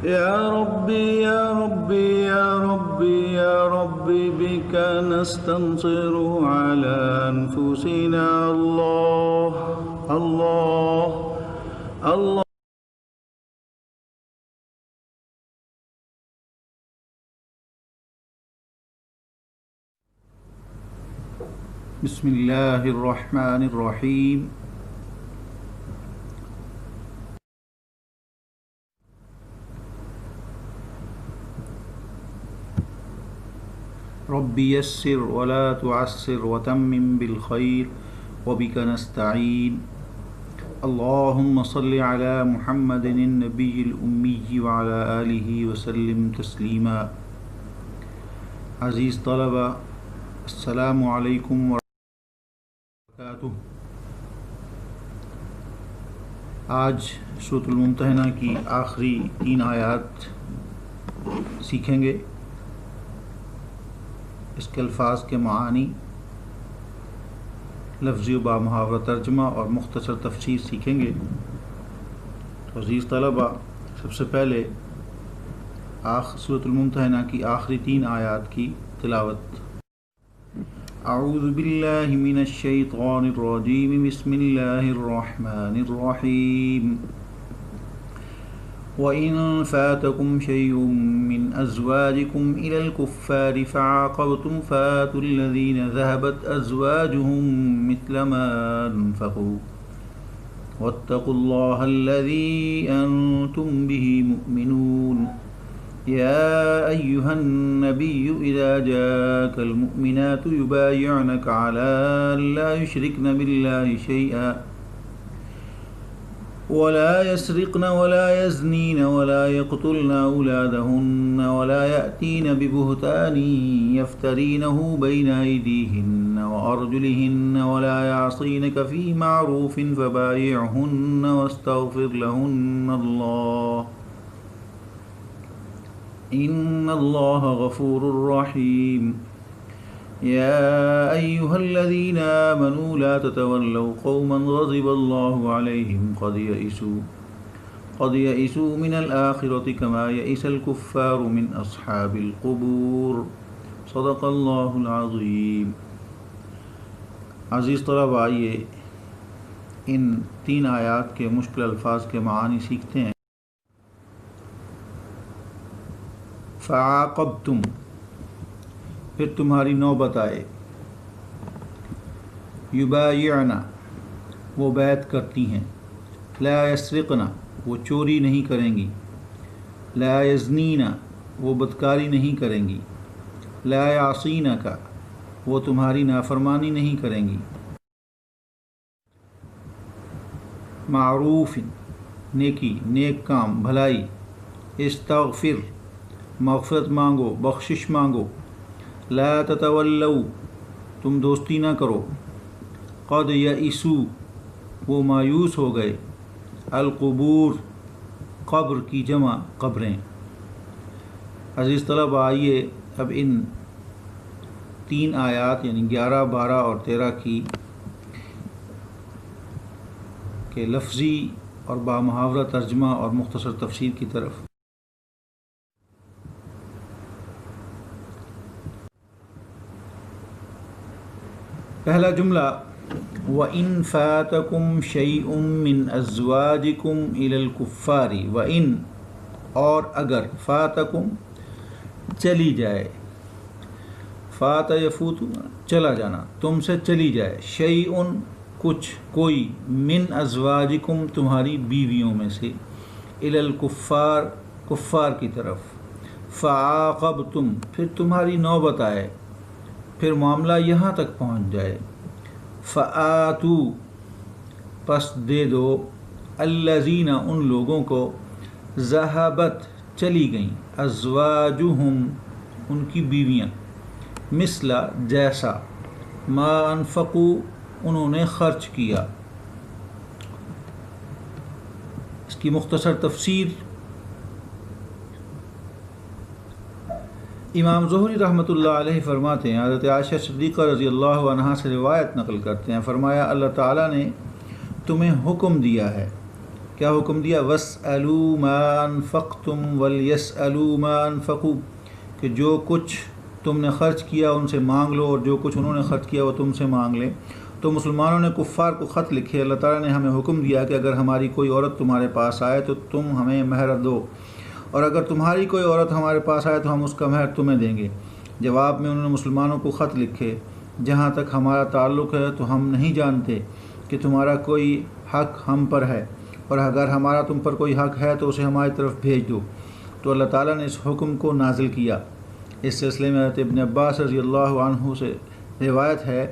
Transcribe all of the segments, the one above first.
يا ربي يا ربي يا ربي يا ربي بك نستنصر على أنفسنا. الله الله الله. بسم الله الرحمن الرحيم. رب يسر ولا تعسر وتمم بالخير وبك نستعين. اللهم صل على محمد النبي الأمي وعلى آله وسلم تسليما. عزیز طلبہ، السلام علیکم ورحمۃ اللہ وبرکاتہ. آج سورۃ الممتحنہ کی آخری 3 آیات سیکھیں گے. اس کے الفاظ کے معانی، لفظی و بامحاورہ ترجمہ اور مختصر تفسیر سیکھیں گے. تو عزیز طلبہ، سب سے پہلے سورۃ الممتحنہ کی آخری 3 آیات کی تلاوت. اعوذ باللہ من الشیطان الرجیم. بسم اللہ الرحمن الرحیم. وَإِن فَاتَكُمْ شَيْءٌ مِّنْ أَزْوَاجِكُمْ إِلَى الْكُفَّارِ فَعَاقَبْتُمْ فَآتُوا الَّذِينَ ذَهَبَتْ أَزْوَاجُهُم مِّثْلَ مَا أَنفَقُوا وَاتَّقُوا اللَّهَ الَّذِي أَنتُم بِهِ مُؤْمِنُونَ. يَا أَيُّهَا النَّبِيُّ إِذَا جَاءَكَ الْمُؤْمِنَاتُ يُبَايِعْنَكَ عَلَىٰ أَن لَّا يُشْرِكْنَ بِاللَّهِ شَيْئًا ولا يسرقن ولا يزنين ولا يقتلن أولادهن ولا يأتين ببهتان يفترينه بين أيديهن وأرجلهن ولا يعصينك في معروف فبايعهن واستغفر لهن الله إن الله غفور رحيم. يا أيها الذين آمنوا لا تتولوا قوما غضب الله عليهم قد يئسوا من الآخرة كما يئس الكفار من أصحاب القبور. صدق الله العظيم. عزیز طلبہ، آئیے ان 3 آیات کے مشکل الفاظ کے معانی سیکھتے ہیں. فعاقبتم، پھر تمہاری نوبت آئے. یبایعنا، وہ بیعت کرتی ہیں. لا یسرقنا، وہ چوری نہیں کریں گی. لا یزنینا، وہ بدکاری نہیں کریں گی. لا یعصینک، وہ تمہاری نافرمانی نہیں کریں گی. معروف، نیکی، نیک کام، بھلائی. استغفر، مغفرت مانگو، بخشش مانگو. لا تتولوا، تم دوستی نہ کرو. قد یئسوا، وہ مایوس ہو گئے. القبور، قبر کی جمع قبریں. عزیز طلبہ، آئیے اب ان 3 آیات یعنی 11، 12 اور 13 کی کے لفظی اور بامحاورہ ترجمہ اور مختصر تفسیر کی طرف. پہلا جملہ، وَإِن فَاتَكُمْ شَيْءٌ مِّنْ أَزْوَاجِكُمْ إِلَى الْكُفَّارِ. وَإِن، اور اگر، فَاتَكُمْ، چلی جائے. فات یفوت، چلا جانا، تم سے چلی جائے. شیءٌ، کچھ، کوئی. من ازواجکم، تمہاری بیویوں میں سے. الی الکفار، کفار کی طرف. فعاقبتم، پھر تمہاری نوبت آئے، پھر معاملہ یہاں تک پہنچ جائے. فآتو، پس دے دو. الذین، ان لوگوں کو. ذہبت، چلی گئیں. ازواجہم، ان کی بیویاں. مثل، جیسا. ما انفقوا، انہوں نے خرچ کیا. اس کی مختصر تفسیر. امام زہری رحمۃ اللہ علیہ فرماتے ہیں، حضرت عائشہ صدیقہ رضی اللہ عنہا سے روایت نقل کرتے ہیں، فرمایا اللہ تعالیٰ نے تمہیں حکم دیا ہے کیا حکم دیا؟ وَاسْأَلُوا مَا أَنفَقْتُمْ وَلْيَسْأَلُوا مَا أَنفَقُوا، کہ جو کچھ تم نے خرچ کیا ان سے مانگ لو اور جو کچھ انہوں نے خرچ کیا وہ تم سے مانگ لیں۔ تو مسلمانوں نے کفار کو خط لکھے، اللہ تعالیٰ نے ہمیں حکم دیا کہ اگر ہماری کوئی عورت تمہارے پاس آئے تو تم ہمیں مہر دو، اور اگر تمہاری کوئی عورت ہمارے پاس آئے تو ہم اس کا مہر تمہیں دیں گے۔ جواب میں انہوں نے مسلمانوں کو خط لکھے، جہاں تک ہمارا تعلق ہے تو ہم نہیں جانتے کہ تمہارا کوئی حق ہم پر ہے، اور اگر ہمارا تم پر کوئی حق ہے تو اسے ہماری طرف بھیج دو۔ تو اللہ تعالیٰ نے اس حکم کو نازل کیا۔ اس سلسلے میں حضرت ابن عباس رضی اللہ عنہ سے روایت ہے،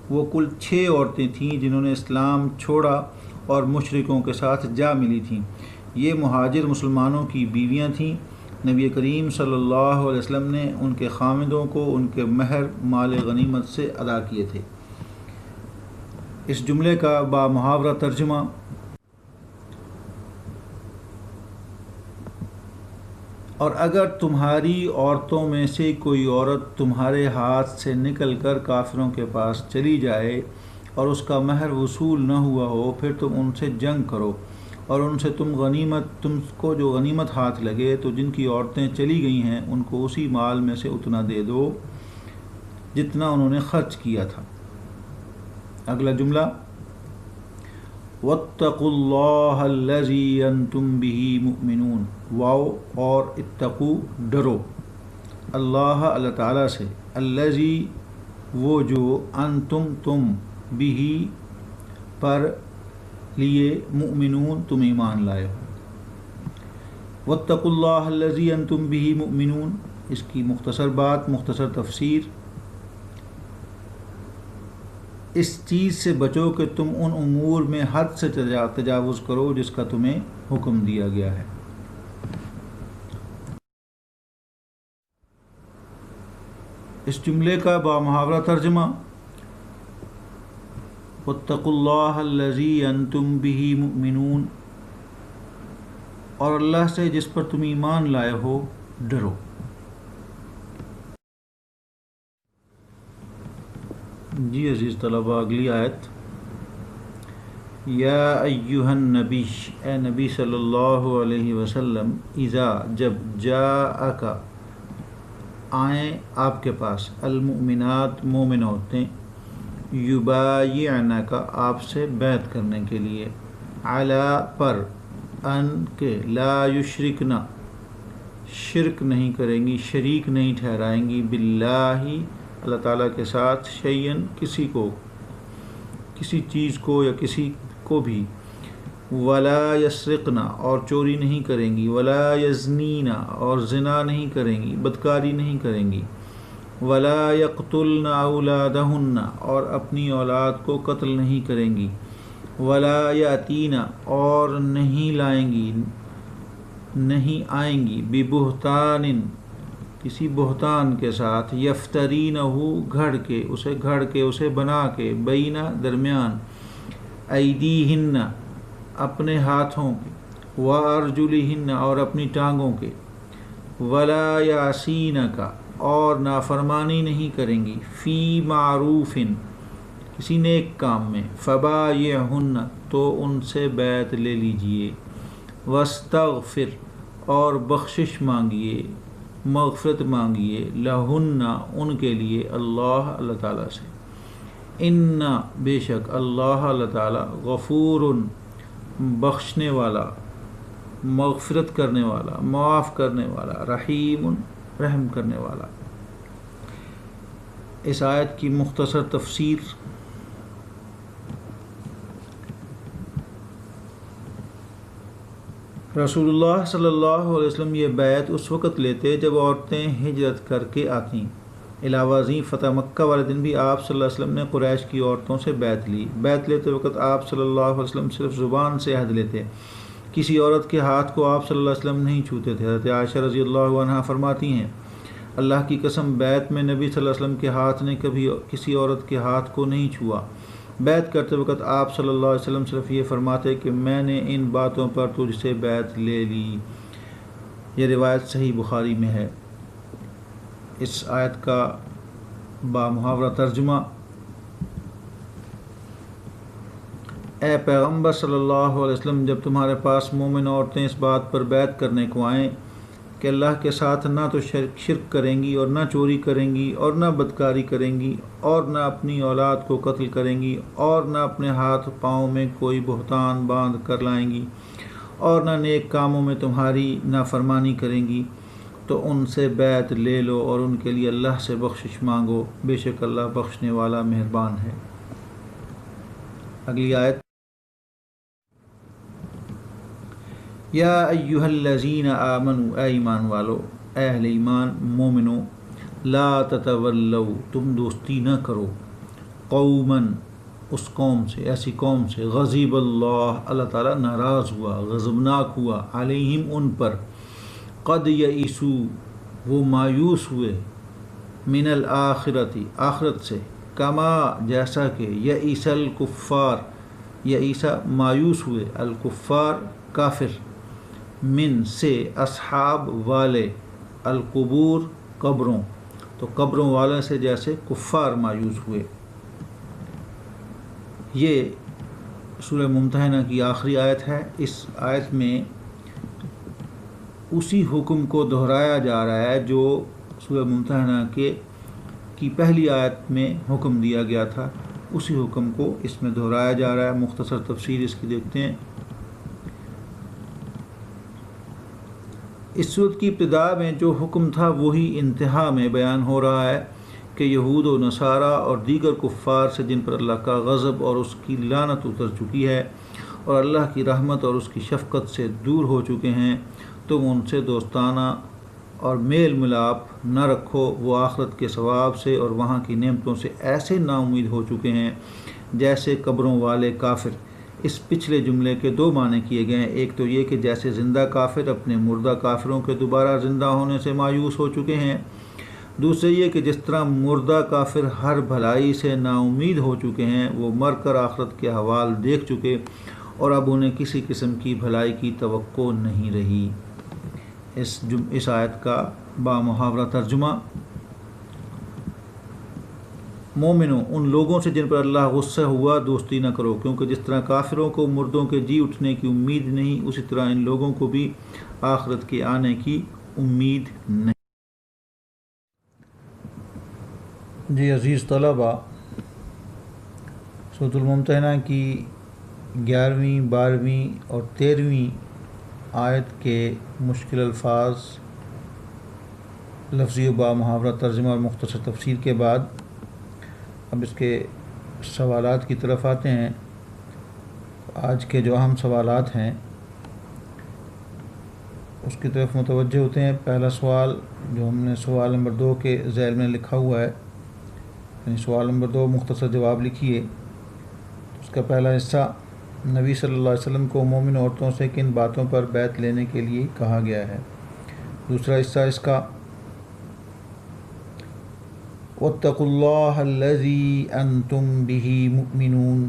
وہ کل 6 عورتیں تھیں جنہوں نے اسلام چھوڑا اور مشرکوں کے ساتھ جا ملی تھیں۔ یہ مہاجر مسلمانوں کی بیویاں تھیں۔ نبی کریم صلی اللہ علیہ وسلم نے ان کے خامندوں کو ان کے مہر مال غنیمت سے ادا کیے تھے۔ اس جملے کا با محاورہ ترجمہ: اور اگر تمہاری عورتوں میں سے کوئی عورت تمہارے ہاتھ سے نکل کر کافروں کے پاس چلی جائے اور اس کا مہر وصول نہ ہوا ہو، پھر تم ان سے جنگ کرو اور ان سے تم کو جو غنیمت ہاتھ لگے تو جن کی عورتیں چلی گئی ہیں ان کو اسی مال میں سے اتنا دے دو جتنا انہوں نے خرچ کیا تھا۔ اگلا جملہ: وَاتَّقُوا اللَّهَ الَّذِي أَنْتُمْ بِهِ مُؤْمِنُونَ، واو اور اتقو ڈرو، اللہ اللہ تعالیٰ سے، الذی وہ جو، انتم تم، بھی پر لیے، مؤمنون تم ایمان لائے ہو۔ واتقوا اللہ الذی انتم به مؤمنون، اس کی مختصر بات، مختصر تفسیر: اس چیز سے بچو کہ تم ان امور میں حد سے تجاوز کرو جس کا تمہیں حکم دیا گیا ہے۔ اس جملے کا با محاورہ ترجمہ: واتقوا اللہ الذی انتم به مؤمنون، اور اللہ سے جس پر تم ایمان لائے ہو ڈرو۔ جی عزیز طلباء، اگلی آیت: یا ایہا النبی، اے نبی صلی اللہ علیہ وسلم، اذا جب، جاءک آئیں آپ کے پاس، المؤمنات مومن عورتیں، یبایعنک آپ سے بیعت کرنے کے لیے، علی پر، ان کے، لا یشرکن شرک نہیں کریں گی، شریک نہیں ٹھہرائیں گی، باللہ اللہ تعالیٰ کے ساتھ، شیئن کسی کو، کسی چیز کو یا کسی کو بھی، ولا یسرقن اور چوری نہیں کریں گی، ولا یزنین اور زنا نہیں کریں گی، بدکاری نہیں کریں گی، ولا یقتلن اولادہن اور اپنی اولاد کو قتل نہیں کریں گی، ولا یاتین اور نہیں لائیں گی، نہیں آئیں گی، ببہتان کسی بہتان کے ساتھ، یفترینہ گھڑ کے اسے بنا کے، بینہ درمیان، ایدیہن اپنے ہاتھوں کے، وارجلہن اور اپنی ٹانگوں کے، ولا یعصینک اور نافرمانی نہیں کریں گی، فی معروف کسی نیک کام میں، فبایعہن تو ان سے بیعت لے لیجئے، واستغفر اور بخشش مانگیے، مغفرت مانگیے، لہن ان کے لیے، اللہ تعالیٰ سے، ان بے شک اللہ تعالیٰ، غفور بخشنے والا، مغفرت کرنے والا، معاف کرنے والا، رحیم رحم کرنے والا۔ اس آیت کی مختصر تفسیر: رسول اللہ صلی اللہ علیہ وسلم یہ بیعت اس وقت لیتے جب عورتیں ہجرت کر کے آتیں۔ علاوہ ازیں فتح مکہ والے دن بھی آپ صلی اللہ علیہ وسلم نے قریش کی عورتوں سے بیعت لی۔ بیعت لیتے وقت آپ صلی اللہ علیہ وسلم صرف زبان سے عہد لیتے، کسی عورت کے ہاتھ کو آپ صلی اللہ علیہ وسلم نہیں چھوتے تھے۔ حضرت عائشہ رضی اللہ عنہا فرماتی ہیں، اللہ کی قسم بیعت میں نبی صلی اللہ علیہ وسلم کے ہاتھ نے کبھی کسی عورت کے ہاتھ کو نہیں چھوا۔ بیعت کرتے وقت آپ صلی اللہ علیہ وسلم صرف یہ فرماتے کہ میں نے ان باتوں پر تجھ سے بیعت لے لی۔ یہ روایت صحیح بخاری میں ہے۔ اس آیت کا با محاورہ ترجمہ: اے پیغمبر صلی اللہ علیہ وسلم، جب تمہارے پاس مومن عورتیں اس بات پر بیعت کرنے کو آئیں کہ اللہ کے ساتھ نہ تو شرک کریں گی اور نہ چوری کریں گی اور نہ بدکاری کریں گی اور نہ اپنی اولاد کو قتل کریں گی اور نہ اپنے ہاتھ پاؤں میں کوئی بہتان باندھ کر لائیں گی اور نہ نیک کاموں میں تمہاری نافرمانی کریں گی، تو ان سے بیعت لے لو اور ان کے لیے اللہ سے بخشش مانگو، بے شک اللہ بخشنے والا مہربان ہے۔ اگلی آیت، یا ایہا الذین آمنوا، اے ایمان والو، اے اہل ایمان مومنو، لا تتولوا، تم دوستی نہ کرو، قوماً، اس قوم سے، ایسی قوم سے، غضب اللہ تعالیٰ ناراض ہوا، غضبناک ہوا، علیہم ان پر، قد یئسوا، وہ مایوس ہوئے، من الآخرتی، آخرت سے، کما، جیسا کہ، یئس الکفار، یئیسا مایوس ہوئے، الکفار کافر، من سے، اصحاب والے، القبور قبروں، تو قبروں والے سے جیسے کفار مایوس ہوئے۔ یہ سورہ ممتحنہ کی آخری آیت ہے۔ اس آیت میں اسی حکم کو دہرایا جا رہا ہے جو سورہ ممتحنہ کی پہلی آیت میں حکم دیا گیا تھا، اسی حکم کو اس میں دہرایا جا رہا ہے۔ مختصر تفسیر اس کی دیکھتے ہیں۔ اس صورت کی ابتدا میں جو حکم تھا وہی انتہا میں بیان ہو رہا ہے کہ یہود و نصارہ اور دیگر کفار سے جن پر اللہ کا غضب اور اس کی لعنت اتر چکی ہے اور اللہ کی رحمت اور اس کی شفقت سے دور ہو چکے ہیں، تم ان سے دوستانہ اور میل ملاپ نہ رکھو۔ وہ آخرت کے ثواب سے اور وہاں کی نعمتوں سے ایسے نا امید ہو چکے ہیں جیسے قبروں والے کافر۔ اس پچھلے جملے کے دو معنی کیے گئے ہیں، ایک تو یہ کہ جیسے زندہ کافر اپنے مردہ کافروں کے دوبارہ زندہ ہونے سے مایوس ہو چکے ہیں، دوسرے یہ کہ جس طرح مردہ کافر ہر بھلائی سے نا امید ہو چکے ہیں، وہ مر کر آخرت کے احوال دیکھ چکے اور اب انہیں کسی قسم کی بھلائی کی توقع نہیں رہی۔ اس آیت کا بامحاورہ ترجمہ، مومنوں، ان لوگوں سے جن پر اللہ غصہ ہوا دوستی نہ کرو، کیونکہ جس طرح کافروں کو مردوں کے جی اٹھنے کی امید نہیں، اسی طرح ان لوگوں کو بھی آخرت کے آنے کی امید نہیں۔ جی عزیز طلبہ، سورۃ الممتحنہ کی 11ویں، 12ویں اور 13ویں آیت کے مشکل الفاظ، لفظی و بامحاورہ ترجمہ اور مختصر تفسیر کے بعد اب اس کے سوالات کی طرف آتے ہیں۔ آج کے جو اہم سوالات ہیں اس کی طرف متوجہ ہوتے ہیں۔ پہلا سوال جو ہم نے سوال نمبر 2 کے ذیل میں لکھا ہوا ہے، یعنی سوال نمبر 2 مختصر جواب لکھیے۔ اس کا پہلا حصہ، نبی صلی اللہ علیہ وسلم کو مومن عورتوں سے کن باتوں پر بیعت لینے کے لیے کہا گیا ہے؟ دوسرا حصہ اس کا، وَاتَّقُوا اللَّهَ الَّذِي أَنْتُمْ بِهِ مُؤْمِنُونَ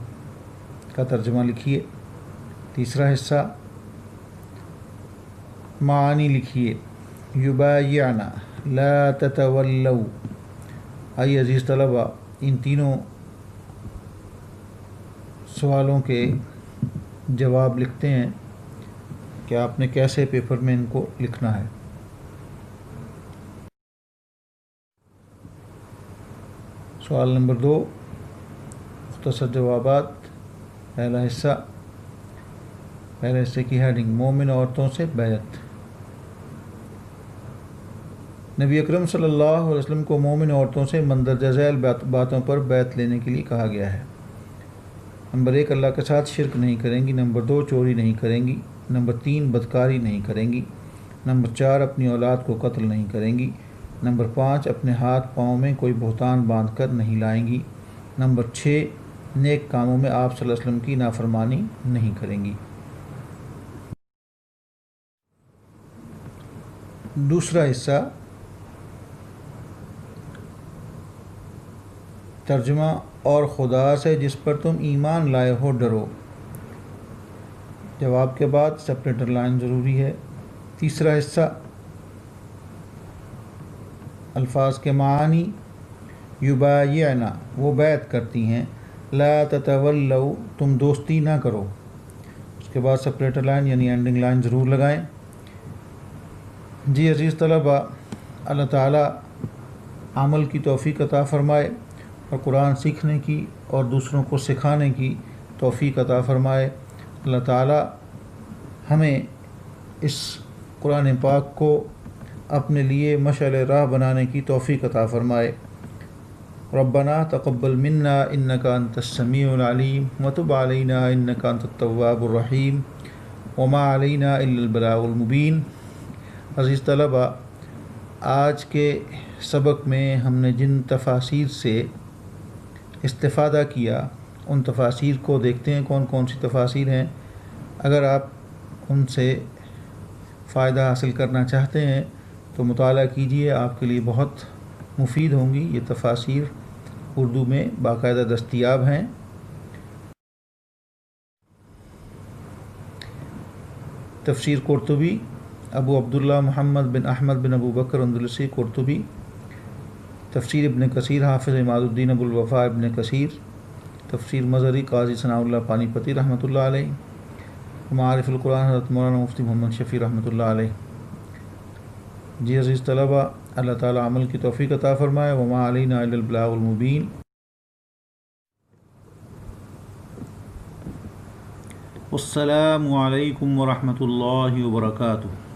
کا ترجمہ لکھیے۔ تیسرا حصہ معانی لکھیے، یبایعنا، لا تتولوا۔ آئیے عزیز طلبہ، ان تینوں سوالوں کے جواب لکھتے ہیں کہ آپ نے کیسے پیپر میں ان کو لکھنا ہے۔ سوال نمبر 2، مختصر جوابات، پہلا حصہ، پہلے حصے کی ہیڈنگ، مومن عورتوں سے بیعت۔ نبی اکرم صلی اللہ علیہ وسلم کو مومن عورتوں سے مندرجہ ذیل باتوں پر بیعت لینے کے لیے کہا گیا ہے۔ نمبر 1، اللہ کے ساتھ شرک نہیں کریں گی۔ نمبر 2، چوری نہیں کریں گی۔ نمبر 3، بدکاری نہیں کریں گی۔ نمبر 4، اپنی اولاد کو قتل نہیں کریں گی۔ نمبر 5، اپنے ہاتھ پاؤں میں کوئی بہتان باندھ کر نہیں لائیں گی۔ نمبر 6، نیک کاموں میں آپ صلی اللہ علیہ وسلم کی نافرمانی نہیں کریں گی۔ دوسرا حصہ، ترجمہ، اور خدا سے جس پر تم ایمان لائے ہو ڈرو۔ جواب کے بعد سپریٹر لائن ضروری ہے۔ تیسرا حصہ، الفاظ کے معانی، یبایعنا، وہ بیعت کرتی ہیں، لا تتولوا تم دوستی نہ کرو، اس کے بعد سپریٹر لائن یعنی اینڈنگ لائن ضرور لگائیں۔ جی عزیز طلبہ، اللہ تعالیٰ عمل کی توفیق عطا فرمائے اور قرآن سیکھنے کی اور دوسروں کو سکھانے کی توفیق عطا فرمائے۔ اللہ تعالیٰ ہمیں اس قرآن پاک کو اپنے لیے مشعل راہ بنانے کی توفیق عطا فرمائے۔ ربنا تقبل منا انک انت السمیع العلیم وتب علینا انک انت التواب الرحیم وما علینا الا البلاغ المبین۔ عزیز طلبہ، آج کے سبق میں ہم نے جن تفاسیر سے استفادہ کیا ان تفاسیر کو دیکھتے ہیں کون کون سی تفاسیر ہیں۔ اگر آپ ان سے فائدہ حاصل کرنا چاہتے ہیں تو مطالعہ کیجیے، آپ کے لیے بہت مفید ہوں گی۔ یہ تفاسیر اردو میں باقاعدہ دستیاب ہیں۔ تفسیر قرطبی، ابو عبداللہ محمد بن احمد بن ابو بکر اندلسی قرطبی۔ تفسیر ابن کثیر، حافظ عماد الدین ابو الوفا ابن کثیر۔ تفسیر مظہری، قاضی ثناء اللہ پانی پتی رحمۃ اللہ علیہ۔ معارف القرآن، حضرت مولانا مفتی محمد شفیع رحمۃ اللہ علیہ۔ جی عزیز طلبہ، اللہ تعالیٰ عمل کی توفیق عطا فرمائے۔ وما علینا الا البلاغ المبین۔ السلام علیکم ورحمۃ اللہ وبرکاتہ۔